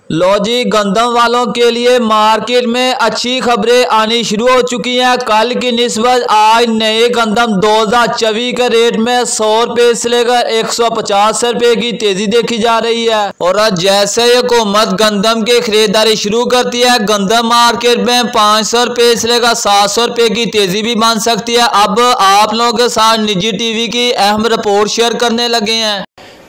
लो जी, गंदम वालों के लिए मार्केट में अच्छी खबरें आनी शुरू हो चुकी हैं। कल की निस्बत आज नए गंदम 2024 के रेट में 100 रुपये से लेकर 150 रुपये की तेजी देखी जा रही है। और जैसे ही हुकूमत गंदम की खरीदारी शुरू करती है, गंदम मार्केट में 500 रुपये से लेकर 700 रुपये की तेजी भी बन सकती है। अब आप लोगों के साथ निजी टीवी की अहम रिपोर्ट शेयर करने लगे हैं।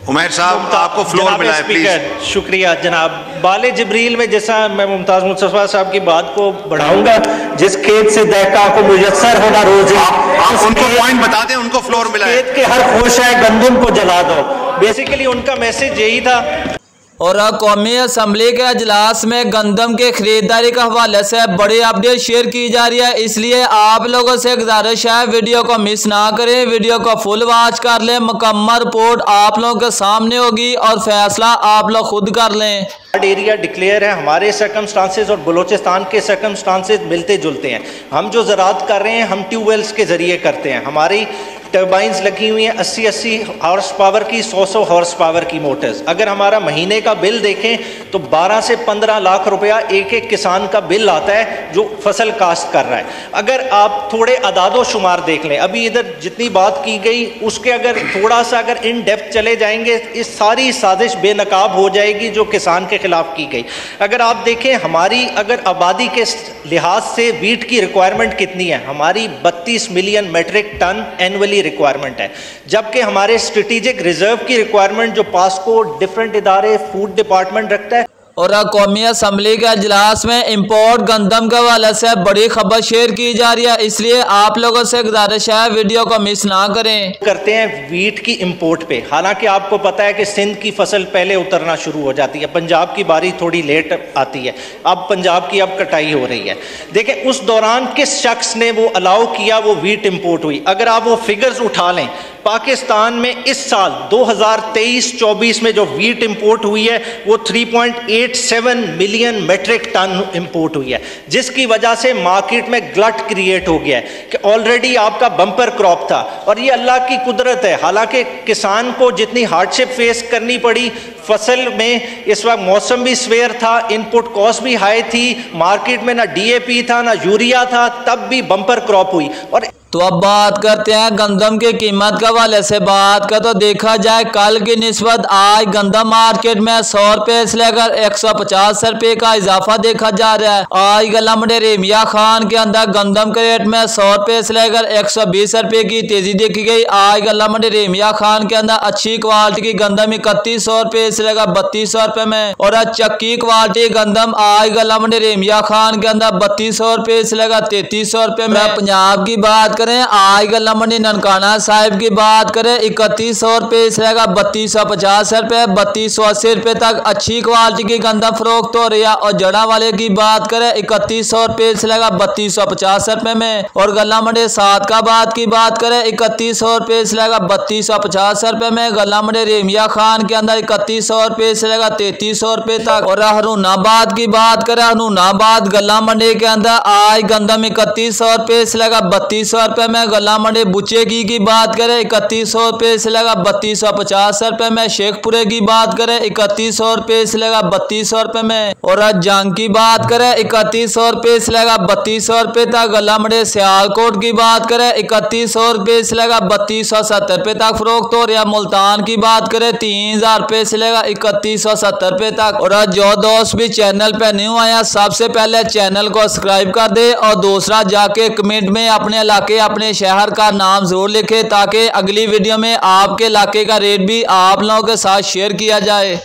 उमैर साहब, आपको फ्लोर मिला है, प्लीज। शुक्रिया जनाब। बाले जिब्रील में जैसा मैं मुमताज मुस्तफा साहब की बात को बढ़ाऊंगा, जिस खेत से दहका को मुयस्सर होना रोजी, आप उनको पॉइंट बता दें, उनको फ्लोर मिला है। खेत के हर खुश है गंदम को जला दो, बेसिकली उनका मैसेज यही था। और कौमी असम्बली के अजलास में गंदम के खरीदारी के हवाले से बड़ी अपडेट शेयर की जा रही है, इसलिए आप लोगों से गुजारिश है वीडियो को मिस ना करें, वीडियो को फुल वॉच कर लें। मुकम्मल रिपोर्ट आप लोगों के सामने होगी और फैसला आप लोग खुद कर लें। एरिया डिक्लेयर है, हमारे सर्कमस्टांसेस और बलोचिस्तान के सर्कमस्टांसेस मिलते जुलते हैं। हम जो ज़राअत कर रहे हैं हम ट्यूबवेल्स के ज़रिए करते हैं। हमारी टर्बाइंस लगी हुई हैं 80-80 हॉर्स पावर की, 100-100 हॉर्स पावर की मोटर्स। अगर हमारा महीने का बिल देखें तो 12 से 15 लाख रुपया एक एक किसान का बिल आता है जो फसल काश्त कर रहा है। अगर आप थोड़े अदादो शुमार देख लें, अभी इधर जितनी बात की गई उसके अगर थोड़ा सा अगर इन डेप्थ चले जाएंगे, इस सारी साजिश बेनकाब हो जाएगी जो किसान के खिलाफ की गई। अगर आप देखें हमारी अगर आबादी के लिहाज से वीट की रिक्वायरमेंट कितनी है, हमारी 32 million metric tonne annually requirement है, जबकि हमारे स्ट्रेटेजिक रिजर्व की रिक्वायरमेंट जो पासको डिफरेंट इदारे फूड डिपार्टमेंट रखता है। और कौमी असम्बली के अजलास में इंपोर्ट गंदम के हवाले से बड़ी खबर शेयर की जा रही है, इसलिए आप लोगों से गुजारिश है वीडियो को मिस ना करें। करते हैं वीट की इंपोर्ट पे, हालांकि आपको पता है कि सिंध की फसल पहले उतरना शुरू हो जाती है, पंजाब की बारी थोड़ी लेट आती है। अब पंजाब की अब कटाई हो रही है। देखें उस दौरान किस शख्स ने वो अलाउ किया वो वीट इंपोर्ट हुई। अगर आप वो फिगर्स उठा लें, पाकिस्तान में इस साल 2023-24 में जो वीट इंपोर्ट हुई है वो 3.87 मिलियन मेट्रिक टन इंपोर्ट हुई है, जिसकी वजह से मार्केट में ग्लट क्रिएट हो गया है कि ऑलरेडी आपका बम्पर क्रॉप था। और ये अल्लाह की कुदरत है, हालांकि किसान को जितनी हार्डशिप फेस करनी पड़ी फसल में, इस वक्त मौसम भी स्वेयर था, इनपुट कॉस्ट भी हाई थी, मार्केट में ना डीएपी था ना यूरिया था, तब भी बम्पर क्रॉप हुई। और तो अब बात करते हैं गंदम की कीमत के हवाले से बात कर, तो देखा जाए कल की निस्बत आज गंदम मार्केट में 100 रुपये से लेकर 150 रुपये का इजाफा देखा जा रहा है। आज गला मंडी रेमिया खान के अंदर गंदम के रेट में 100 रुपये से लेकर 120 रुपये की तेजी देखी गई। आज गला मंडी रेमिया खान के अंदर अच्छी क्वालिटी की गंदम 3100 रुपये से लेकर 3200 रुपये में, और चक्की क्वालिटी गंदम आज गला मंडी रेमिया खान के अंदर 3200 रुपये से लेकर 3300 रुपये में। पंजाब की बात करें, आज गला मंडी ननकाना साहिब की बात करें 3100 रुपये से लेकर 3250 रुपये, 3280 रुपये तक अच्छी क्वालिटी की गंदम फरोख्त हो रही है। और जड़ा वाले की बात करें 3100 रुपये से लेकर 3250 रुपये में। और गला मंडी सादकाबाद की बात करें 3100 रुपये से लेकर 3250 रुपये में। गला मंडी रेमिया खान के अंदर 3100 रुपये से लेकर 3300 रुपये तक। और हरुनाबाद की बात करें, हरुनाबाद गला मंडी के अंदर आज गंदम 3100 रुपये से लेकर 3200 रुपये में। गला मंडी बुचे की बात करें 3100 रुपये से लेकर 3250 रुपये में। शेखपुरे की बात करें 3100 रुपये से लेकर 3200 रुपये में। और जंग की बात करें 3100 रुपये से लेकर 3200 रुपये तक। गला मंडी सियालकोट की बात करें 3100 रुपये से लेकर 3270 रुपये तक फरोख्त हो रहा है। मुल्तान की बात करें 3000 रुपये से लेकर 3170 रुपये तक। और जो दोस्त भी चैनल पे न्यू आया, सबसे पहले चैनल को सब्सक्राइब कर दे, और दूसरा जाके कमेंट में अपने इलाके अपने शहर का नाम जरूर लिखे, ताकि अगली वीडियो में आपके इलाके का रेट भी आप लोगों के साथ शेयर किया जाए।